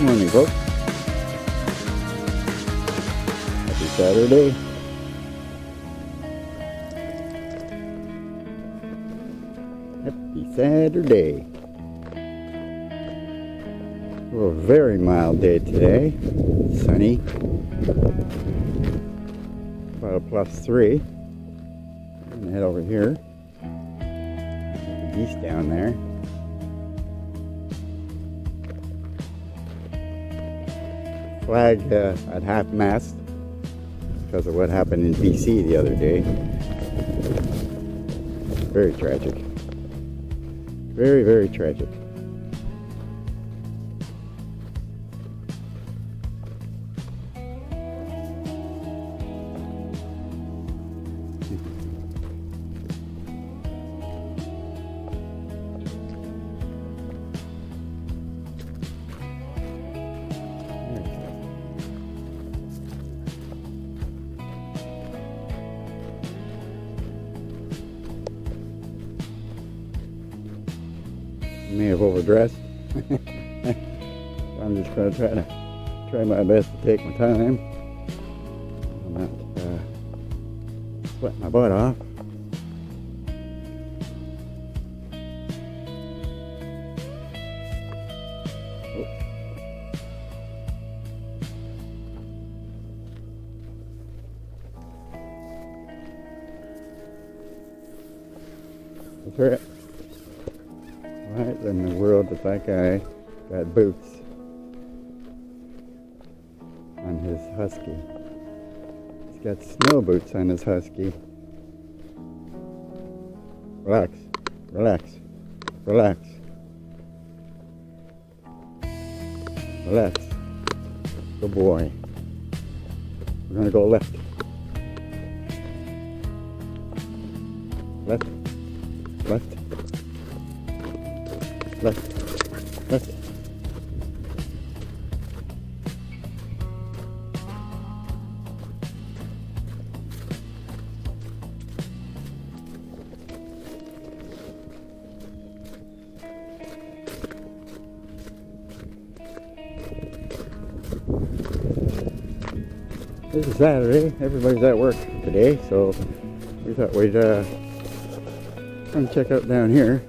Morning, folks. Happy Saturday. Happy Saturday. Oh, a very mild day today. Sunny. About a +3. I'm gonna head over here. The geese down there. Flag at half-mast because of what happened in BC the other day. Very tragic. Very, very tragic. May have overdressed. I'm just going to try my best to take my time. I'm not sweat my butt off. Oh. That's right. Why in the world does that guy got boots on his husky? He's got snow boots on his husky. Relax, relax, relax, relax. Good boy. We're gonna go left. Left, left. Left, left. This is Saturday. Everybody's at work today, so we thought we'd come check out down here.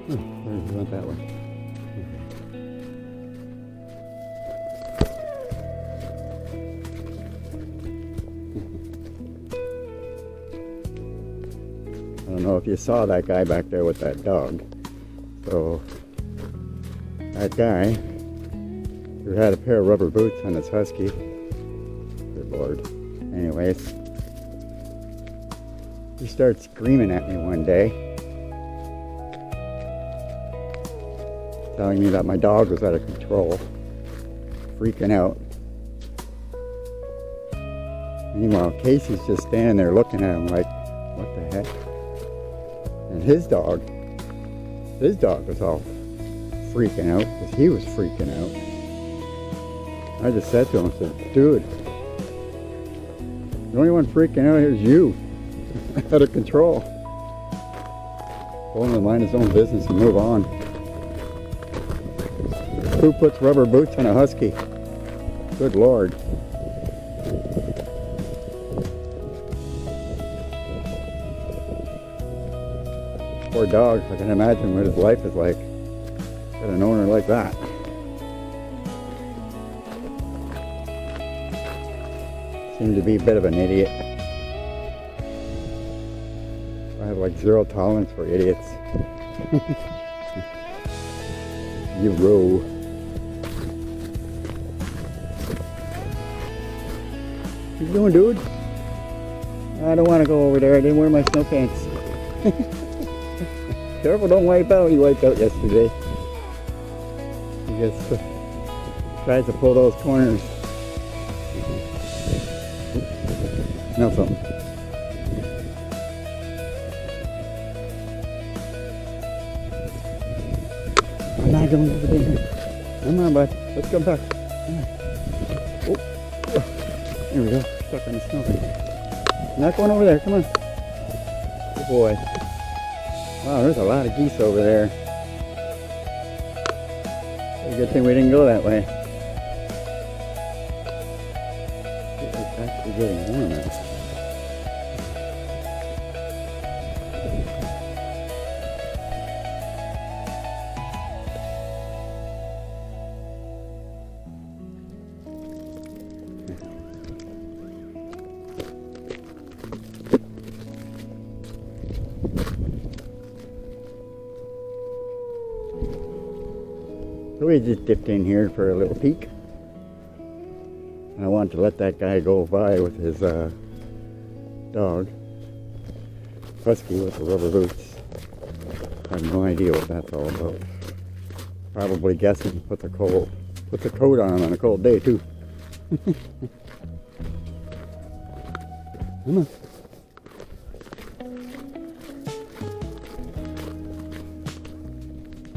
Oh, we went that way. I don't know if you saw that guy back there with that dog. So, that guy who had a pair of rubber boots on his husky. Good Lord. Anyways, he started screaming at me one day, telling me that my dog was out of control, freaking out. Meanwhile, Casey's just standing there looking at him like, what the heck? And his dog was all freaking out because he was freaking out. I just said to him, I said, dude, the only one freaking out here is you. Out of control. Told him to mind his own business and move on. Who puts rubber boots on a husky? Good Lord. Poor dog. I can imagine what his life is like. Got an owner like that. Seemed to be a bit of an idiot. I have like zero tolerance for idiots. You row. What you doing, dude? I don't want to go over there. I didn't wear my snow pants. Careful, don't wipe out. You wiped out yesterday. He just tries to pull those corners. Smell something. I'm not going over there. Come on, bud. Let's go back. Oh. There we go. Stuck on the snow. I'm not going over there. Come on. Good boy. Wow, there's a lot of geese over there. It's a good thing we didn't go that way. It's actually getting warm out. So we just dipped in here for a little peek. And I wanted to let that guy go by with his dog. Husky with the rubber boots. I have no idea what that's all about. Probably guessing put the coat on a cold day too. Come on.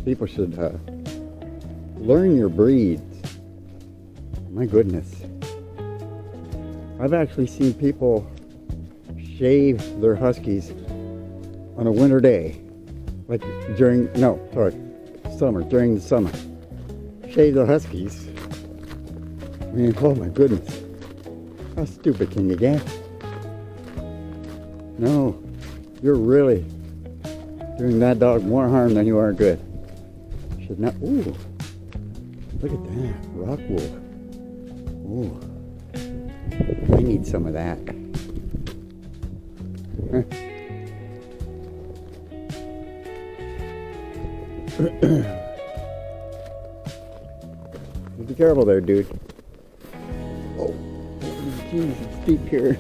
People should learn your breeds. My goodness. I've actually seen people shave their huskies on a winter day. Like during the summer. Shave the huskies. I mean, oh my goodness. How stupid can you get? No, you're really doing that dog more harm than you are good. Should not. Ooh, look at that rock wool. Ooh, I need some of that. Be careful there, dude. Oh, jeez, it's deep here.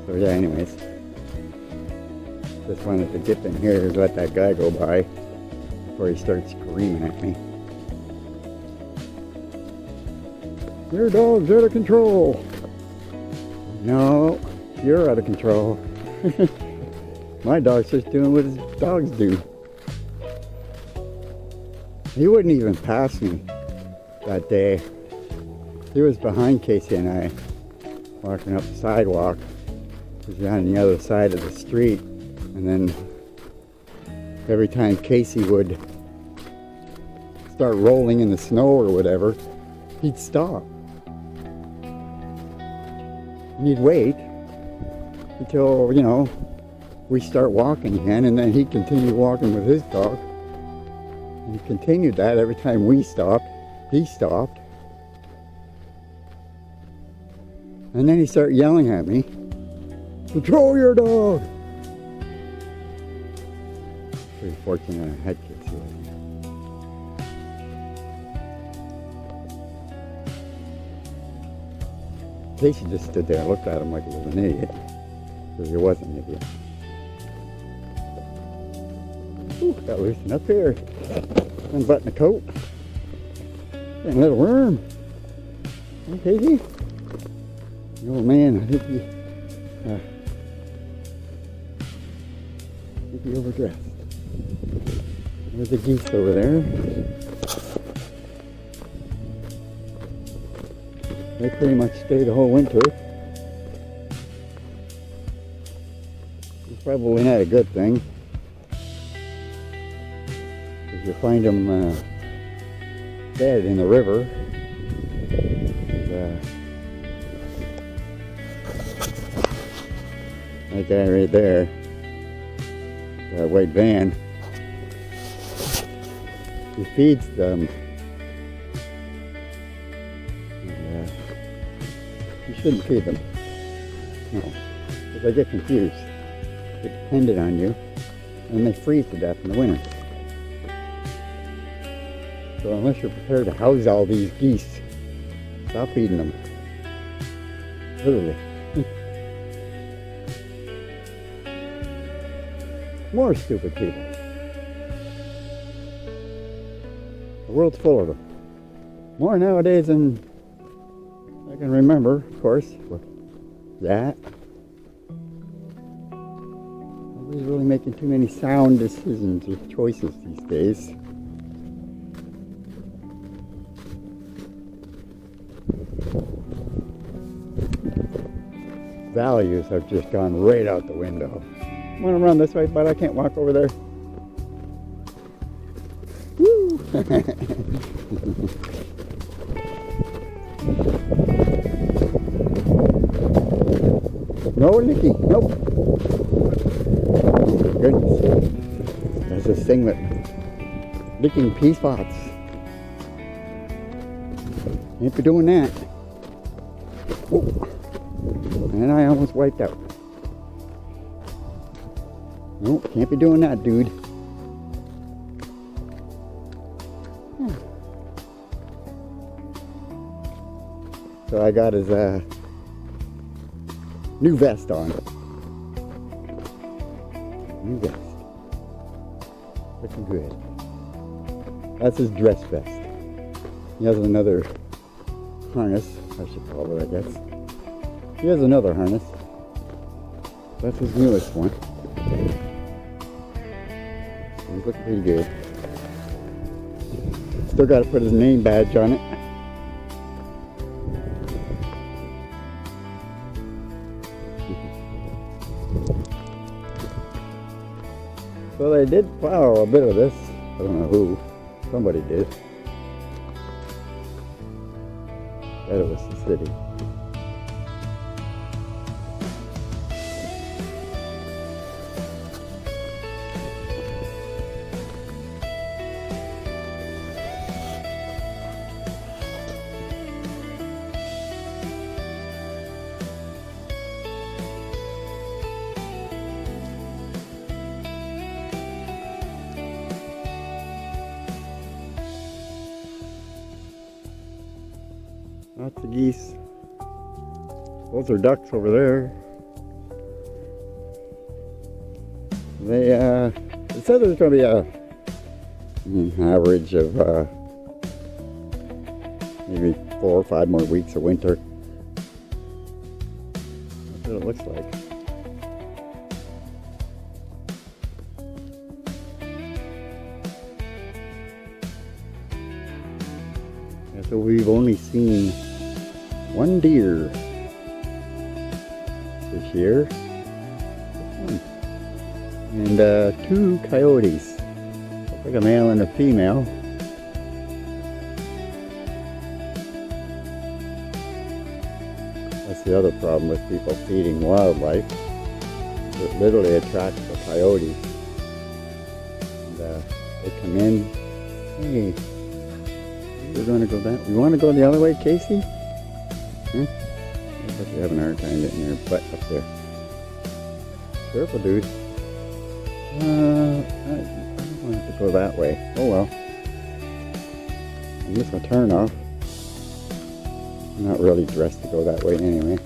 So yeah, anyways, just wanted to dip in here and let that guy go by before he starts screaming at me. Your dog's out of control. No, you're out of control. My dog's just doing what his dogs do. He wouldn't even pass me that day. He was behind Casey and I, walking up the sidewalk. He was on the other side of the street. And then every time Casey would start rolling in the snow or whatever, he'd stop. And he'd wait until, we start walking again, and then he'd continue walking with his dog. And he continued that every time we stopped, he stopped. And then he started yelling at me, "Control your dog!" Pretty fortunate I had kids here. Casey just stood there and looked at him like he was an idiot. Because he was an idiot. Ooh, got loosened up here. Unbutton the coat. And little worm. Hey, Casey. Oh man, I think he overdressed. There's the geese over there. They pretty much stay the whole winter. It's probably not a good thing. Because you find them dead in the river. That guy right there, that white van, he feeds them. And, you shouldn't feed them. No, because they get confused. They're dependent on you, and they freeze to death in the winter. So unless you're prepared to house all these geese, stop feeding them. Literally. More stupid people. The world's full of them. More nowadays than I can remember, of course. With that. Nobody's really making too many sound decisions or choices these days. Values have just gone right out the window. I want to run this way, but I can't walk over there. Woo! No licking, nope. Oh my goodness. There's this thing with licking pea spots. Can't be doing that. Oh. And I almost wiped out. Nope, can't be doing that, dude. So I got his new vest on. New vest. Looking good. That's his dress vest. He has another harness, I should call it, I guess. He has another harness. That's his newest one. He's looking pretty good. Still got to put his name badge on it. So they did plow a bit of this. I don't know who. Somebody did. Bet it was the city. Lots of geese. Those are ducks over there. They said there's going to be an average of maybe 4 or 5 more weeks of winter. That's what it looks like. And so we've only seen 1 deer this year, and 2 coyotes. Looks like a male and a female. That's the other problem with people feeding wildlife. It literally attracts the coyotes. And they come in. Hey, we're going to go that. You want to go the other way, Casey? Huh? I bet you're having a hard time getting your butt up there. Careful, dude. I don't want it to go that way. Oh well. I missed my turn off. I'm not really dressed to go that way anyway.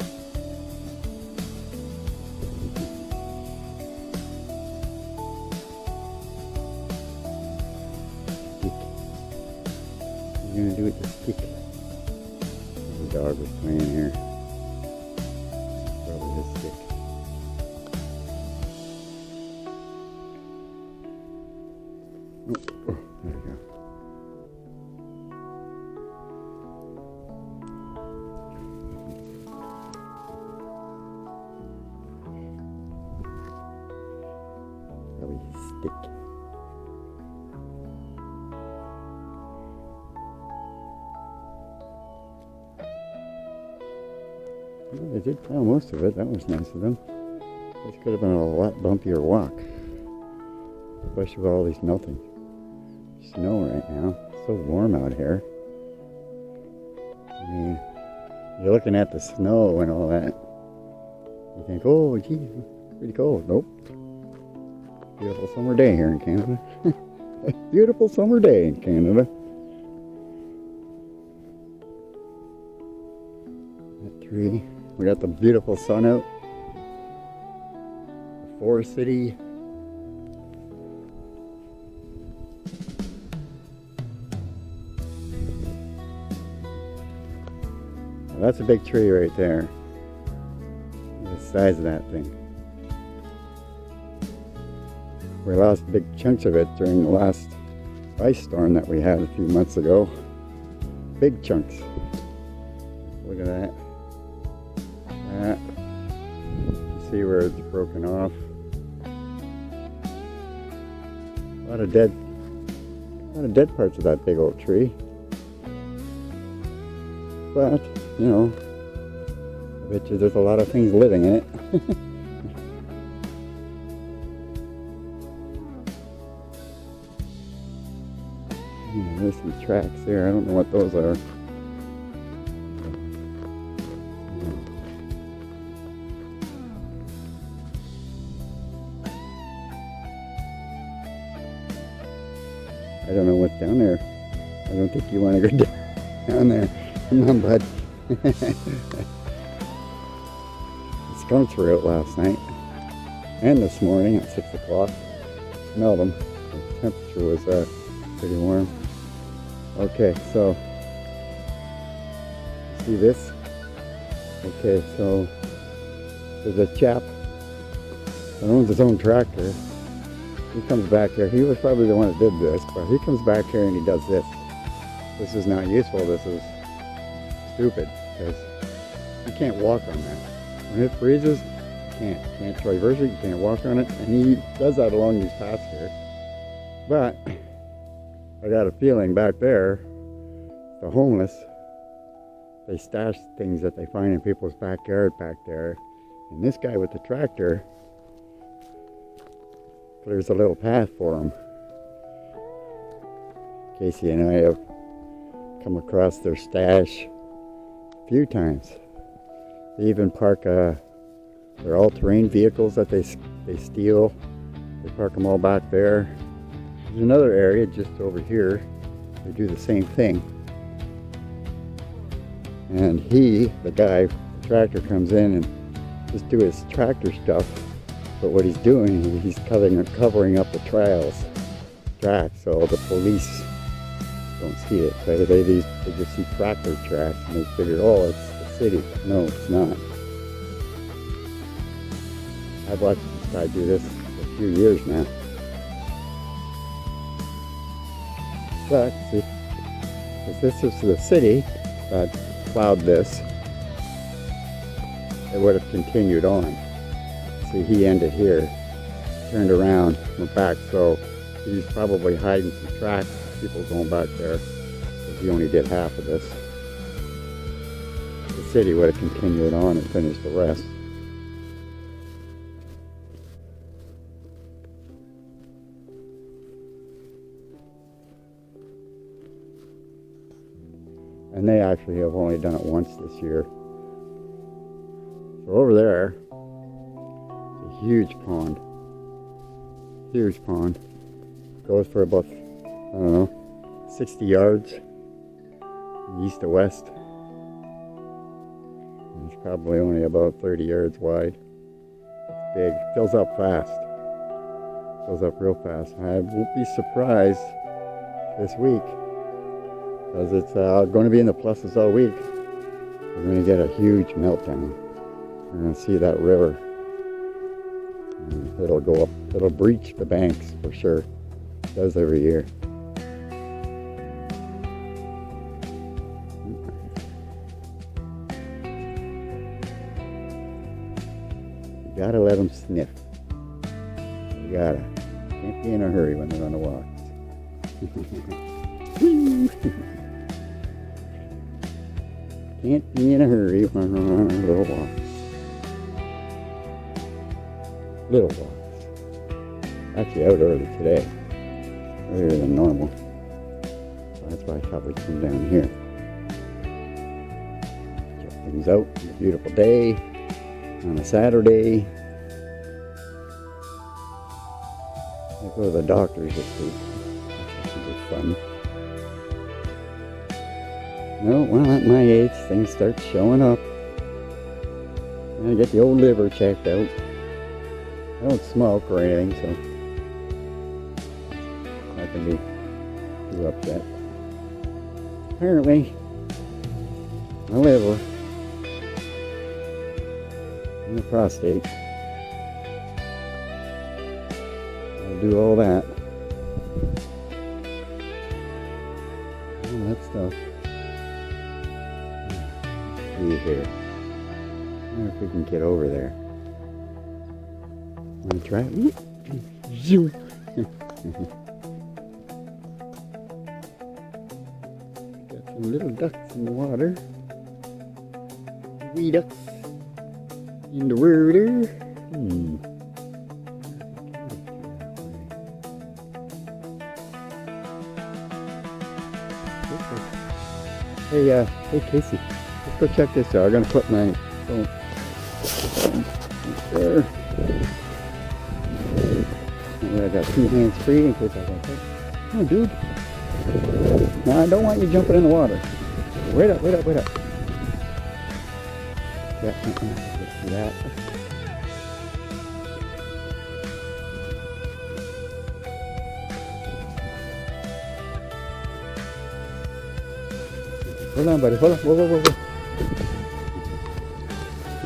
Stick. What are you gonna do with the stick? The dog was playing here. Probably his stick. Oh, there we go. Probably his stick. Well, they did plow most of it. That was nice of them. This could have been a lot bumpier walk, especially with all these melting snow right now. It's so warm out here. I mean, you're looking at the snow and all that. You think, oh, geez, it's pretty cold. Nope. Beautiful summer day here in Canada. Beautiful summer day in Canada. That tree. We got the beautiful sun out. The forest city. Now that's a big tree right there. The size of that thing. We lost big chunks of it during the last ice storm that we had a few months ago. Big chunks. Look at that. You see where it's broken off. A lot of dead parts of that big old tree. But, you know, I bet you there's a lot of things living in it. Yeah, there's some tracks there. I don't know what those are. I don't know what's down there. I don't think you want to go down there. Come on, bud. The skunks were out last night and this morning at 6 o'clock. Smelled them. The temperature was pretty warm. Okay, so see this? Okay, so there's a chap that owns his own tractor. He comes back here. He was probably the one that did this, but he comes back here and he does this. This is not useful. This is stupid because you can't walk on that. When it freezes, you can't traverse it. You can't walk on it, and he does that along these paths here. But I got a feeling back there, the homeless, they stash things that they find in people's backyard back there. And this guy with the tractor clears a little path for him. Casey and I have come across their stash a few times. They even park their all-terrain vehicles that they steal. They park them all back there. There's another area just over here. They do the same thing. And the guy, the tractor comes in and just do his tractor stuff. But what he's doing, he's covering up the tracks, so the police don't see it. So they just see tractor tracks and they figure, oh, it's the city. No, it's not. I've watched this guy do this for a few years now. But see, if this was the city that plowed this, it would have continued on. See, he ended here, turned around, went back, so he's probably hiding some tracks, people going back there, because he only did half of this. The city would have continued on and finished the rest. And they actually have only done it once this year. So over there, huge pond. Goes for about, I don't know, 60 yards east to west. And it's probably only about 30 yards wide. It's big. Fills up fast. Fills up real fast. I won't be surprised this week because it's going to be in the pluses all week. We're going to get a huge meltdown. We're going to see that river. It'll go up, it'll breach the banks for sure. It does every year. You gotta let them sniff. You gotta. Can't be in a hurry when they're on the walk. Can't be in a hurry when they're on a little walk. Little walks. Actually out early today. Earlier than normal. So that's why I thought we'd come down here. Check things out. It's a beautiful day on a Saturday. I go to the doctor's this week. That should be fun. No, well, at my age, things start showing up. I get the old liver checked out. I don't smoke or anything, so I can be too upset. Apparently, my liver and the prostate are We'll do all that. All that stuff. Let's see here. I wonder if we can get over there. Want to try it? Zoom. Got some little ducks in the water. Wee ducks in the water. Hey Casey, let's go check this out. I'm gonna put my phone there. I got 2 hands free in case I got that. Oh, dude. No, I don't want you jumping in the water. Wait up. Yeah, let's do that. Hold on, buddy. Hold on. Whoa.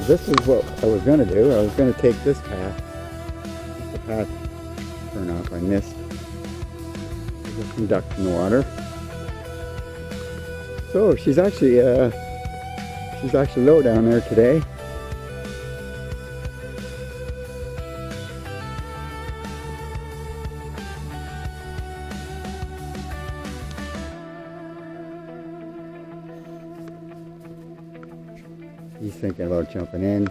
This is what I was going to do. I was going to take this path. The path turn off. I missed. There's some ducks in the water. So she's actually low down there today. He's thinking about jumping in.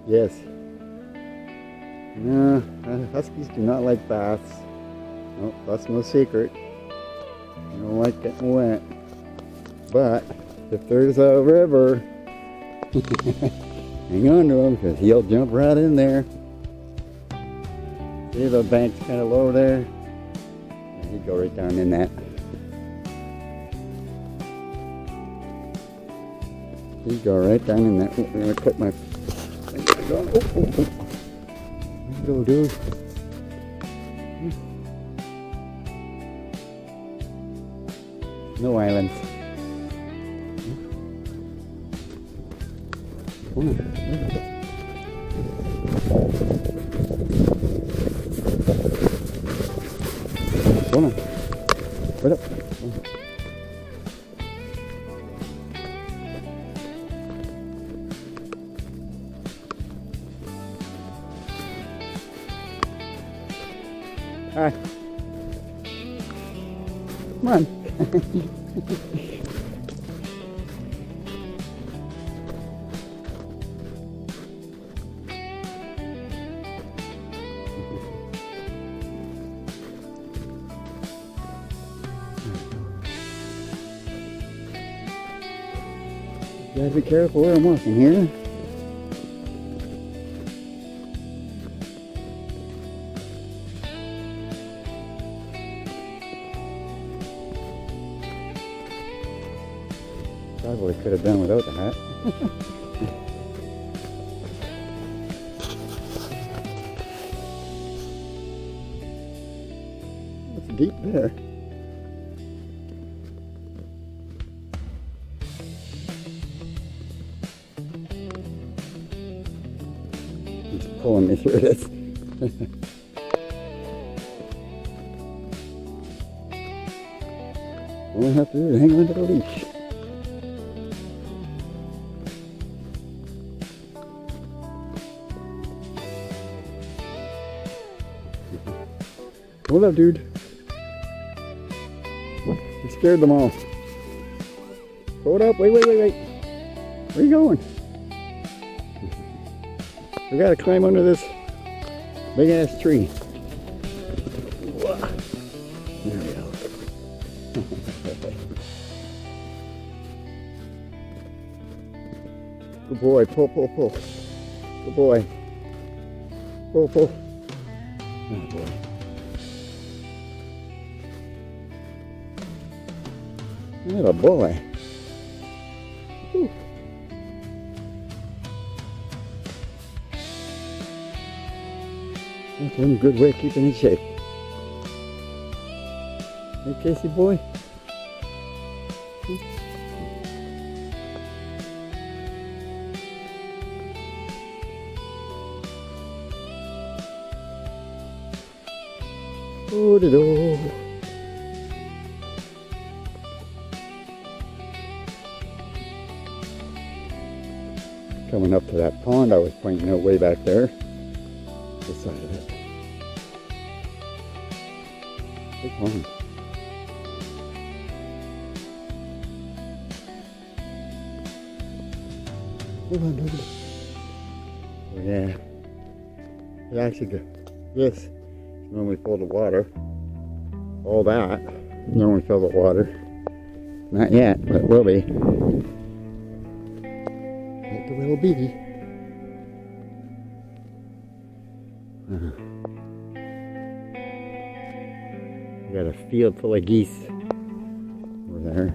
Yes. No, huskies do not like baths. Nope, that's no secret. They don't like getting wet. But if there's a river, hang on to him because he'll jump right in there. See, the bank's kind of low there. And he'd go right down in that. He'd go right down in that. I'm going to put my finger on. Oh. There you go, dude. No islands. Come on. Come on. Wait up. Hi. Come on. Gotta be careful where I'm walking here. Probably could have done without the hat. It's deep there. He's pulling me through this. All I have to do is hang on to the leash. Hold up, dude. You scared them all. Hold up. Wait. Where are you going? We gotta climb under this big ass tree. There we go. Good boy. Pull. Good boy. Pull. Oh boy. What a boy. Whew. That's one good way of keeping in shape. Hey, Casey boy. Oh-de-do. Coming up to that pond I was pointing out way back there. This side of it. Big pond. Move on, move on. Oh yeah. It actually got this is when we fill the water. All that. Then we fill the water. Not yet, but it will be. It will be. We got a field full of geese over there.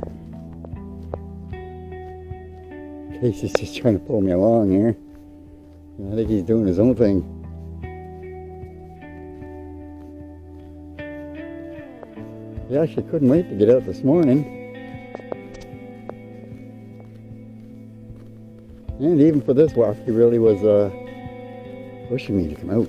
Casey's just trying to pull me along here. I think he's doing his own thing. He actually couldn't wait to get out this morning. And even for this walk, he really was pushing me to come out.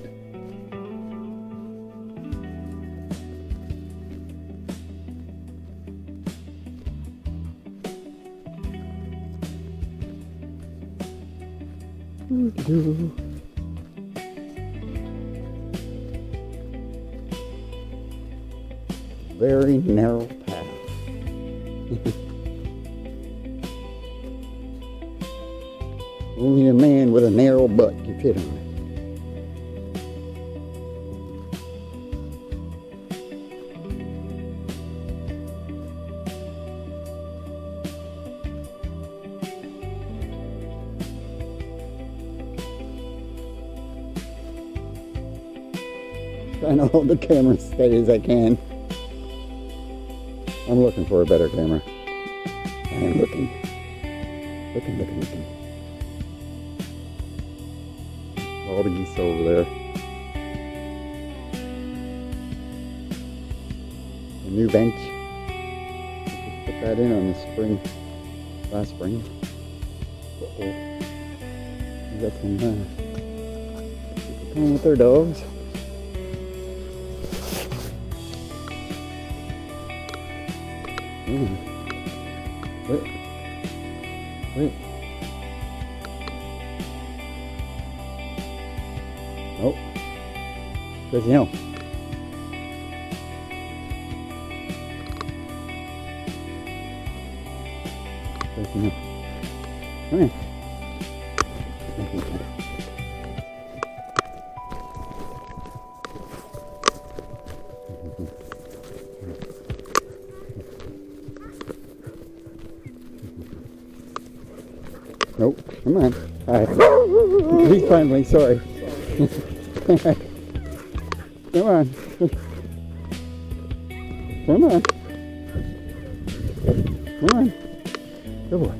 Very narrow path. Only a man with a narrow butt can fit on it. Trying to hold the camera as steady as I can. I'm looking for a better camera. I am looking. Looking. All the geese over there. A new bench. Just put that in on the spring. Last spring. Uh-oh. We got some people coming with their dogs. Wait. Oh. Good, you know. Good, you know. Come here. Nope, come on. Alright. He's friendly, sorry. Come on. Come on. Come on. Good boy.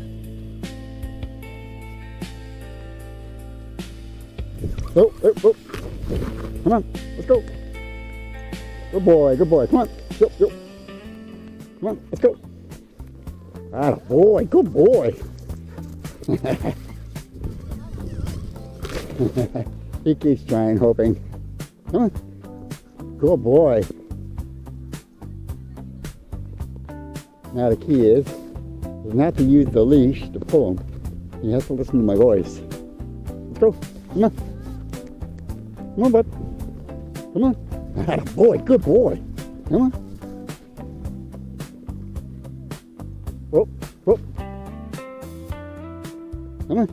Oh. Come on, let's go. Good boy, come on. Go. Come on, let's go. Ah, boy, good boy. He keeps trying, hoping. Come on. Good boy. Now the key is not to use the leash to pull him. You have to listen to my voice. Let's go. Come on. Come on, bud. Come on. Ah, boy, good boy. Come on. Whoop. Come on.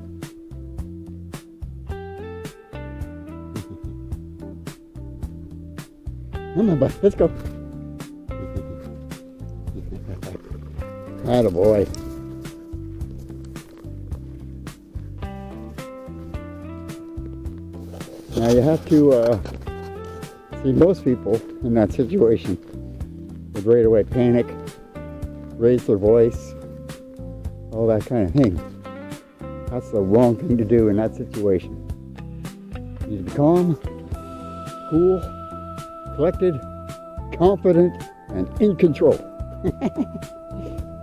Come on, bud. Let's go. Attaboy. Now you have to see, most people in that situation would right away panic, raise their voice, all that kind of thing. That's the wrong thing to do in that situation. You need to be calm, cool, collected, confident, and in control.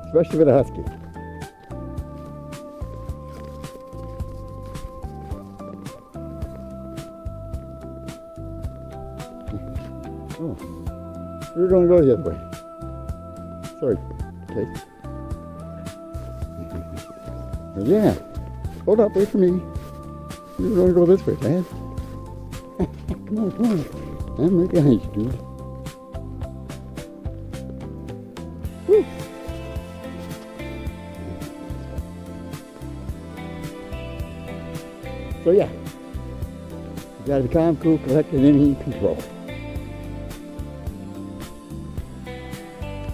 Especially with a husky. Oh. We were going to go the other way. Sorry, Kate. Yeah. Hold up, wait for me. We were going to go this way, Dad. Come on, come on. I'm right behind you, dude. Woo. So yeah, you gotta be calm, cool, collected, and in control.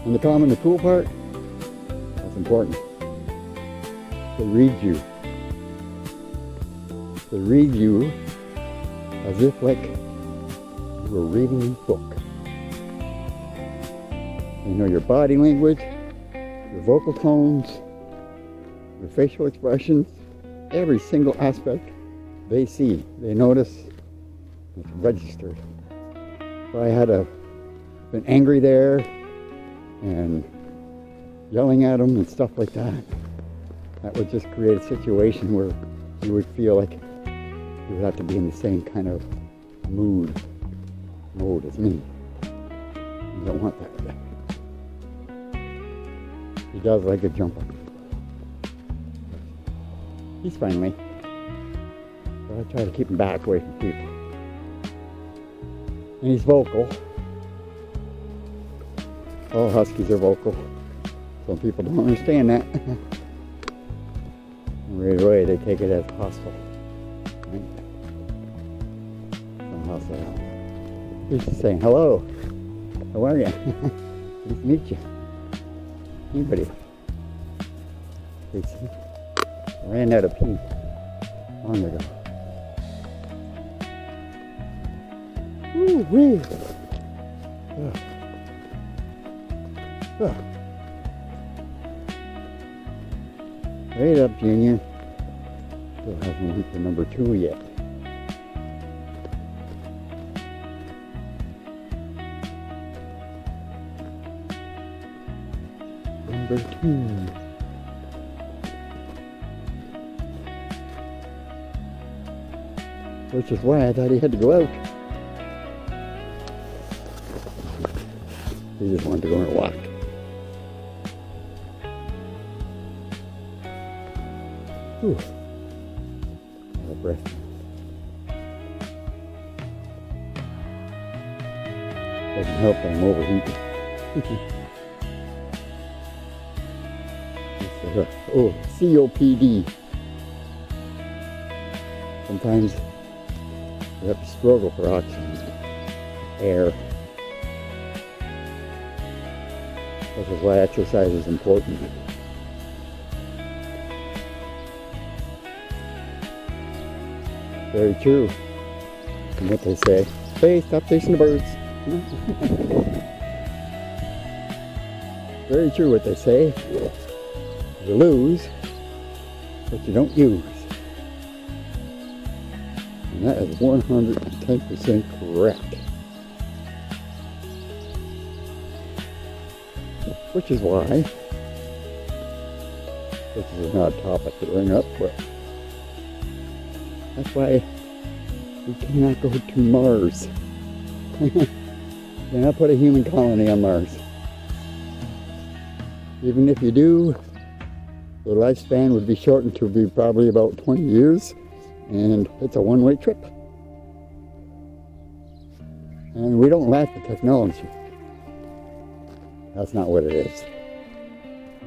And the calm and the cool part, that's important. They read you. They read you as if like you were reading a book. They know your body language, your vocal tones, your facial expressions, every single aspect they see, they notice, it's registered. If I had been angry there and yelling at them and stuff like that, that would just create a situation where you would feel like you would have to be in the same kind of mode as me. You don't want that. He does like a jumper. He's friendly. I try to keep him back away from people. And he's vocal. All huskies are vocal. Some people don't understand that. Right away they take it as hostile. Right? Some hostile. He's just saying, hello, how are you? Nice to meet you. Anybody? I ran out of pee long ago. Woo-wee. Wait up, Junior. Still hasn't went to number 2 yet. Number 2. Which is why I thought he had to go out. He just wanted to go on a walk. Whew. Out of breath. Doesn't help that I'm overheating. Oh, COPD. Sometimes you have to struggle for oxygen, air. This is why exercise is important. Very true. And what they say, hey, stop chasing the birds. Very true what they say. You lose what you don't use. And that is 110% correct. Which is why, this is not a topic to bring up, but that's why we cannot go to Mars. Cannot put a human colony on Mars. Even if you do, the lifespan would be shortened to be probably about 20 years, and it's a one-way trip. And we don't lack the technology. That's not what it is.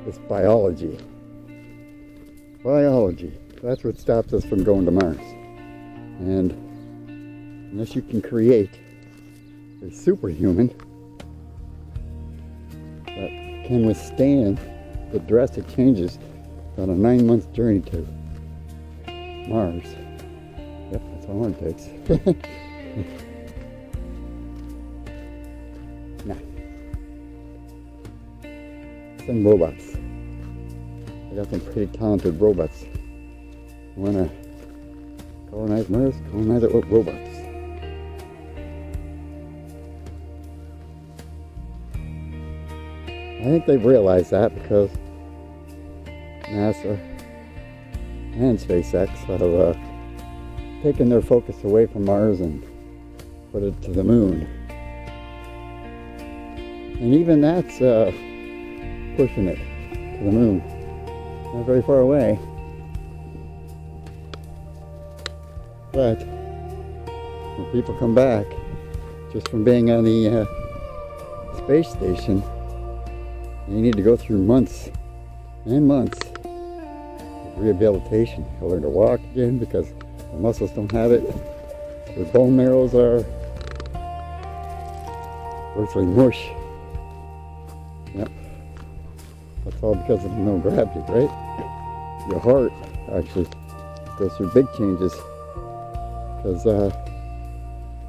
It's biology. Biology. That's what stops us from going to Mars. And unless you can create a superhuman that can withstand the drastic changes on a 9-month journey to Mars, yep, that's all it takes. Nah. Some robots. I got some pretty talented robots. You wanna colonize Mars? Colonize it with robots. I think they've realized that because NASA and SpaceX have taken their focus away from Mars and put it to the moon. And even that's pushing it to the moon. Not very far away. But when people come back just from being on the space station, you need to go through months and months of rehabilitation. They'll learn to walk again because the muscles don't have it. Their bone marrows are virtually mush. Yep. That's all because of no gravity, right? Your heart actually goes through big changes because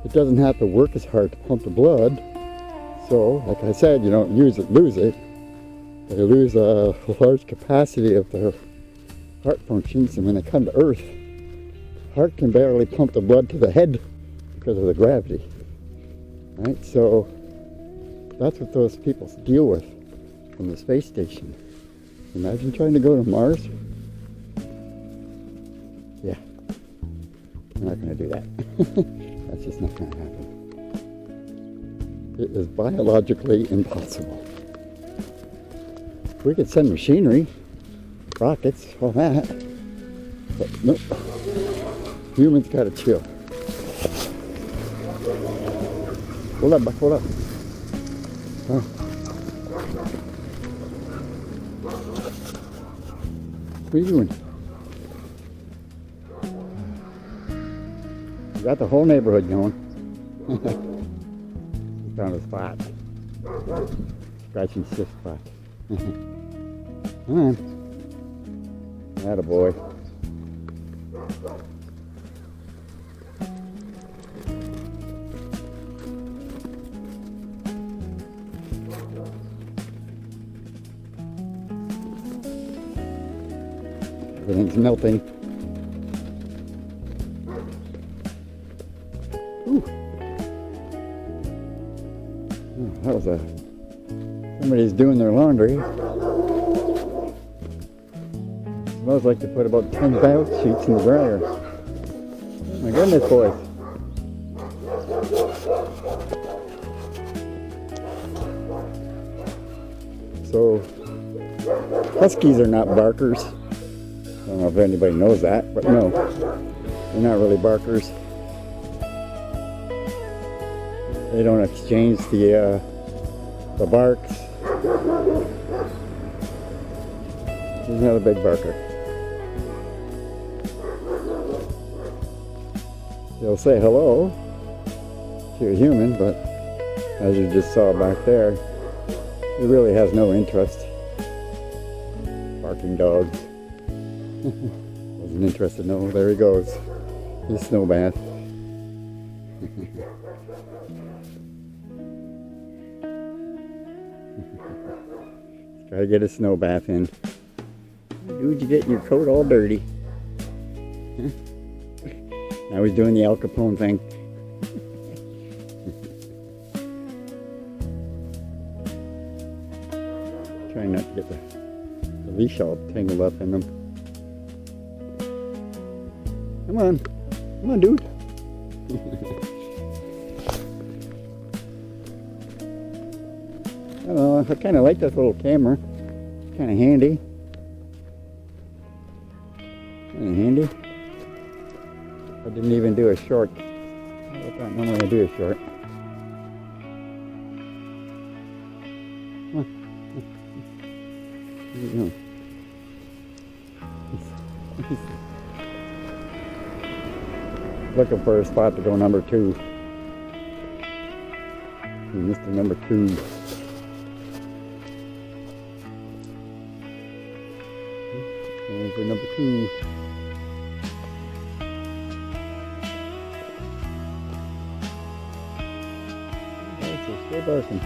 it doesn't have to work as hard to pump the blood. So, like I said, you don't use it, lose it. They lose a large capacity of their heart functions, and when they come to Earth, heart can barely pump the blood to the head because of the gravity. Right? So that's what those people deal with from the space station. Imagine trying to go to Mars. Yeah, we're not going to do that. That's just not going to happen. It is biologically impossible. We could send machinery, rockets, all that, but nope. Humans gotta chill. Hold up, Buck, hold up. Oh. What are you doing? You got the whole neighborhood going. We found a spot. Scratching stiff spot. Come on. Attaboy. Everything's melting. Ooh. Oh, that was somebody's doing their laundry. Smells like they put about 10 bath sheets in the dryer. Oh my goodness, boys. So, huskies are not barkers. I don't know if anybody knows that, but no, they're not really barkers. They don't exchange the barks. He's not a big barker. They'll say hello to a human, but as you just saw back there, he really has no interest. Barking dogs. Wasn't interested, no. There he goes. His snow bath. He's gotta get his snow bath in. Dude, you getting your coat all dirty. Huh? Now he's doing the Al Capone thing. Trying not to get the leash all tangled up in them. Come on. Come on, dude. I don't know, I kind of like this little camera. Kind of handy. Kind of handy. I didn't even do a short. I thought normally I do a short. Come on. Where you going? Looking for a spot to go number 2. Mr. Number 2. Going for number 2. Still barking.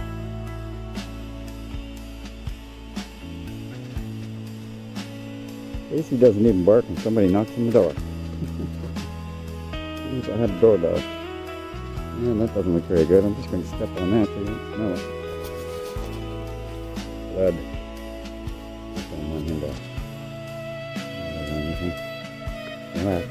Casey doesn't even bark when somebody knocks on the door. If I had a doorbell. Man, that doesn't look very good. I'm just going to step on that so you don't smell it. Blood. Don't want him to. Anything. Relax.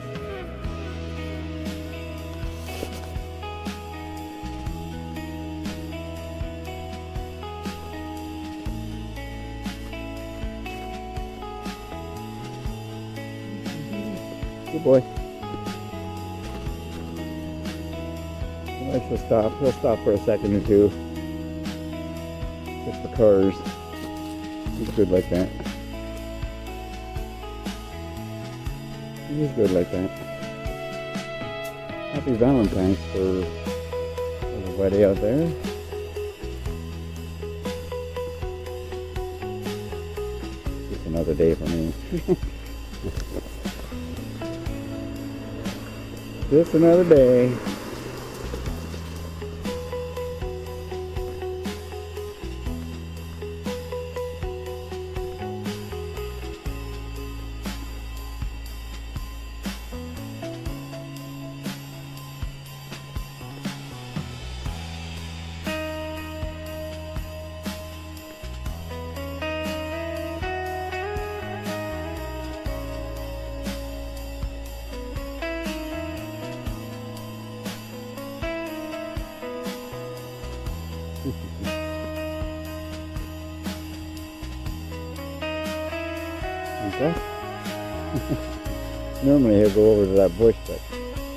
Good boy. He likes to stop. He'll stop for a second or two. Just for cars. He's good like that. He is good like that. Happy Valentine's for everybody out there. Just another day for me. Just another day. Okay. Normally he'll go over to that bush, but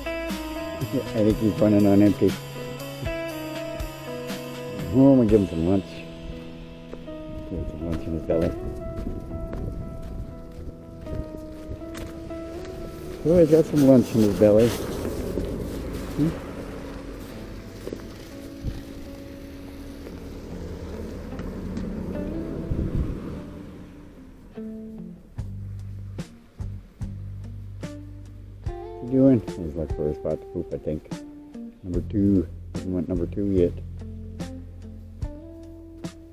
I think he's running on empty. Oh, I'm gonna give him some lunch. Give him some lunch in his belly. So he's got some lunch in his belly. Doing? He's looking for a spot to poop, I think. Number 2. Hasn't went number 2 yet.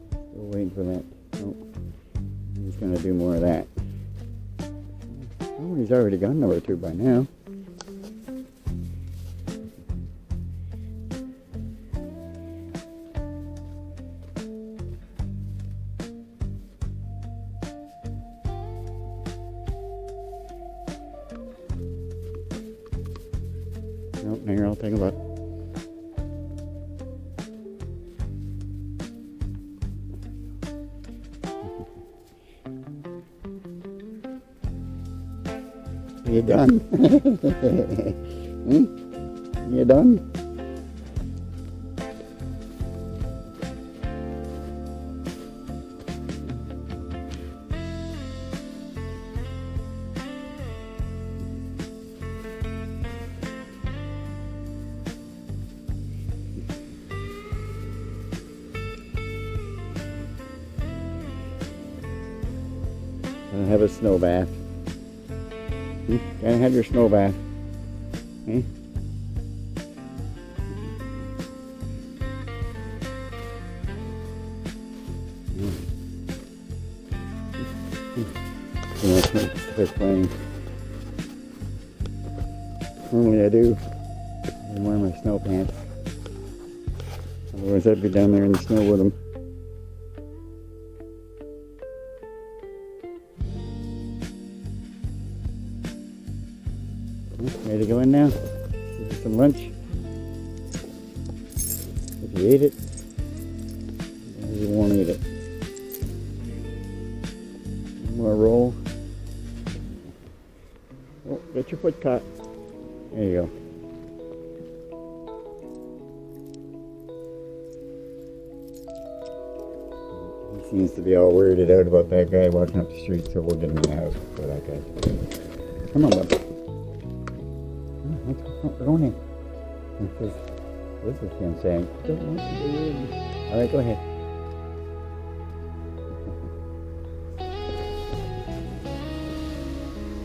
Still waiting for that. Nope. He's gonna do more of that. Oh, he's already gone number 2 by now. Nope, here, I'll take a look. You done? You done? Gonna have a snow bath. Gonna have your snow bath. Eh? Quit playing. Normally I do. I wear my snow pants. Otherwise I'd be down there in the snow with them. Ready to go in now? Give you some lunch. If you ate it, maybe you won't eat it. One more roll. Oh, get your foot caught. There you go. He seems to be all weirded out about that guy walking up the street, so we'll get him in the house for that guy. Come on, bud. We're going in. This is him saying, don't want to go in. Alright, go ahead.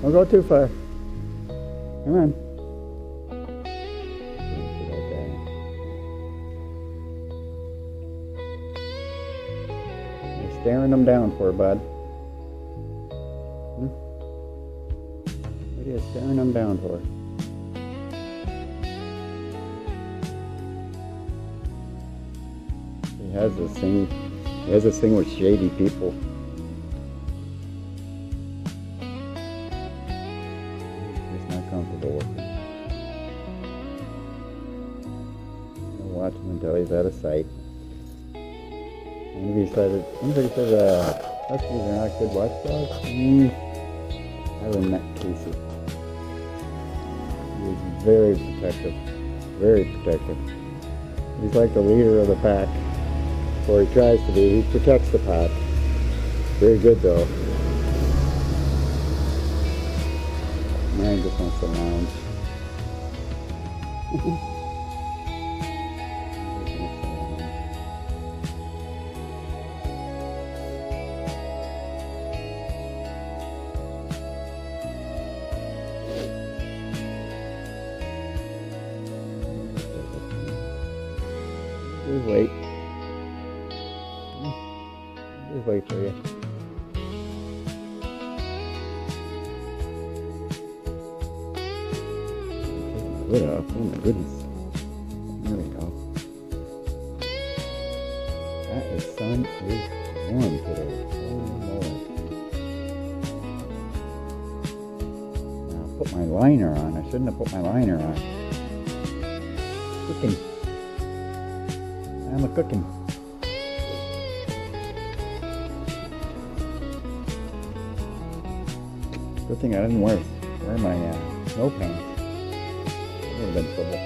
Don't go too far. Come on. You're staring them down for, bud. What are you staring them down for? He has this thing with shady people. He's not comfortable with him. I'll watch him until he's out of sight. Anybody said huskies are not good watchdogs? I wouldn't that Casey. He's very protective. Very protective. He's like the leader of the pack. Or he tries to be. He protects the pack. Very good though. Man just wants to lounge. Just wait. Just wait for you. Take my hood off. Oh my goodness. There we go. That sun is warm today. Oh Lord. Now I'll put my liner on. I shouldn't have put my liner on. Cooking. I'm a cooking. Good thing I didn't wear my snow pants. That would have been trouble.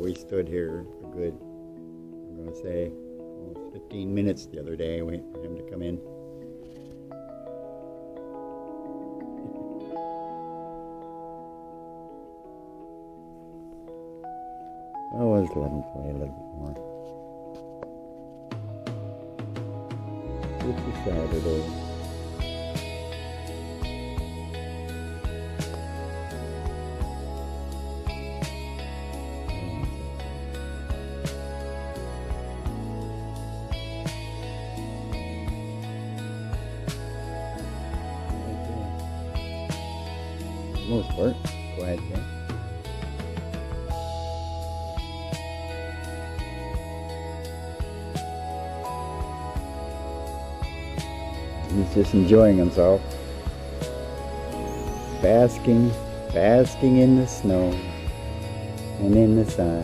We stood here a good, I'm going to say, 15 minutes the other day waiting for him to come in. Oh, let's let him play a little bit more. It's a Saturday. For the most part, quiet day. He's just enjoying himself. Basking in the snow and in the sun.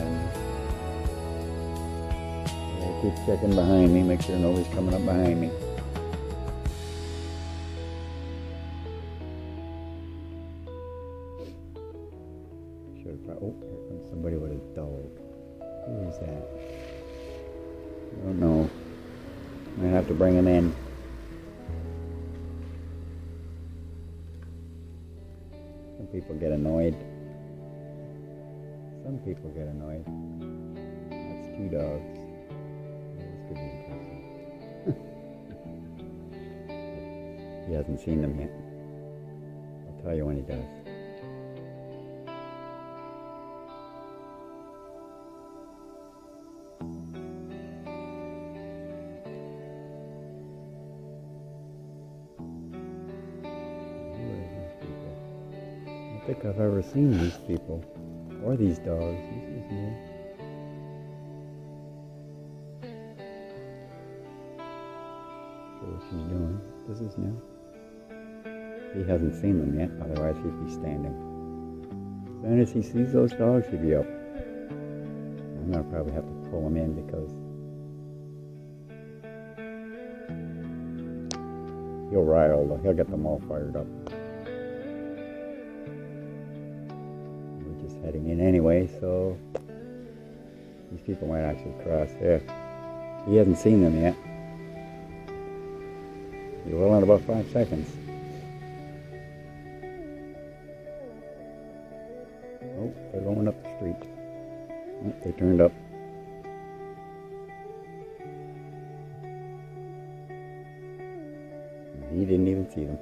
I keep checking behind me, make sure nobody's coming up behind me. Oh, here comes somebody with a dog. Who is that? I don't know. Might have to bring him in. Some people get annoyed. Some people get annoyed. That's 2 dogs. This could be interesting. He hasn't seen them yet. I'll tell you when he does. I don't think I've ever seen these people or these dogs. This is new. So what she's doing. This is new. He hasn't seen them yet, otherwise he'd be standing. As soon as he sees those dogs, he'd be up. I'm gonna probably have to pull him in because he'll get them all fired up. Heading in anyway, so these people might actually cross there. He hasn't seen them yet. He will in about 5 seconds. Oh, they're going up the street. Oh, they turned up. He didn't even see them.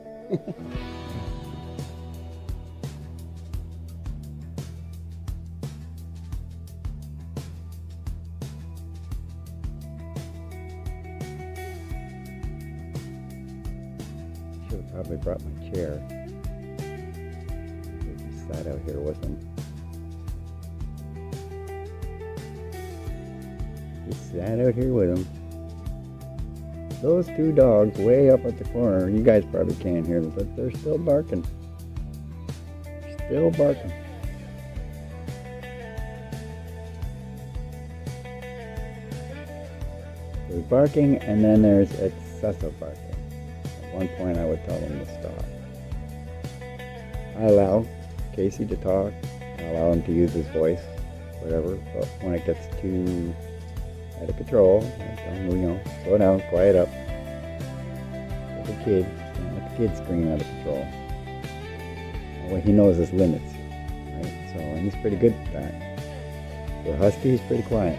Should have probably brought my chair. Just sat out here with him. Just sat out here with him. Those 2 dogs way up at the corner, you guys probably can't hear them, but they're still barking. Still barking. There's barking, and then there's excessive barking. At one point I would tell him to stop. I allow Casey to talk, I allow him to use his voice, whatever, but when it gets too out of control, I tell him, slow down, quiet up. Let the kid scream out of control. That way he knows his limits, right? So, and he's pretty good at that. For a husky, he's pretty quiet.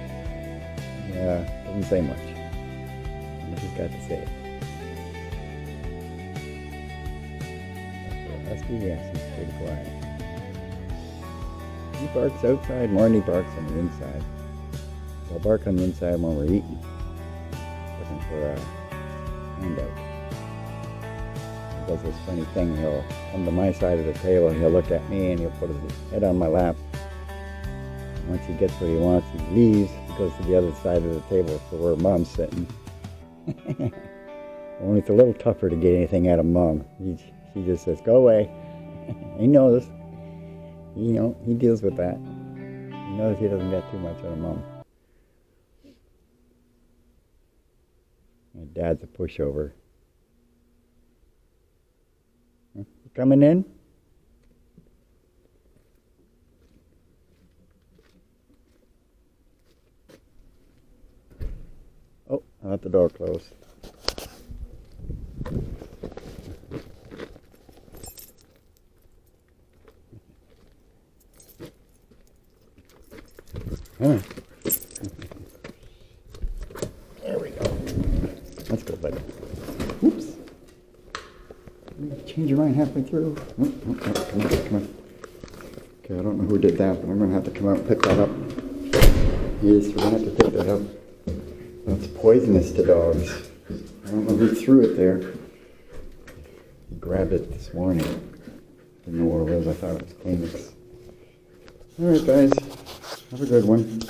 Yeah, doesn't say much. He's just got to say it. For a husky, yes, he's pretty quiet. He barks outside more than he barks on the inside. He'll bark on the inside when we're eating, looking for a handout. He does this funny thing. He'll come to my side of the table and he'll look at me and he'll put his head on my lap. And once he gets what he wants, he leaves. He goes to the other side of the table for where Mom's sitting. Only it's a little tougher to get anything out of Mom. She just says, "Go away." He knows. He deals with that. He knows he doesn't get too much out of Mom. My dad's a pushover. You coming in? Oh, I left the door closed. Huh. There we go. Let's go, buddy. Oops. Change your mind halfway through. Oh, come on. Okay, I don't know who did that, but I'm going to have to come out and pick that up. Yes, we're going to have to pick that up. That's poisonous to dogs. I don't know who threw it there. He grabbed it this morning. Didn't know what it was. I thought it was Kleenex. Alright, guys. Have a good one.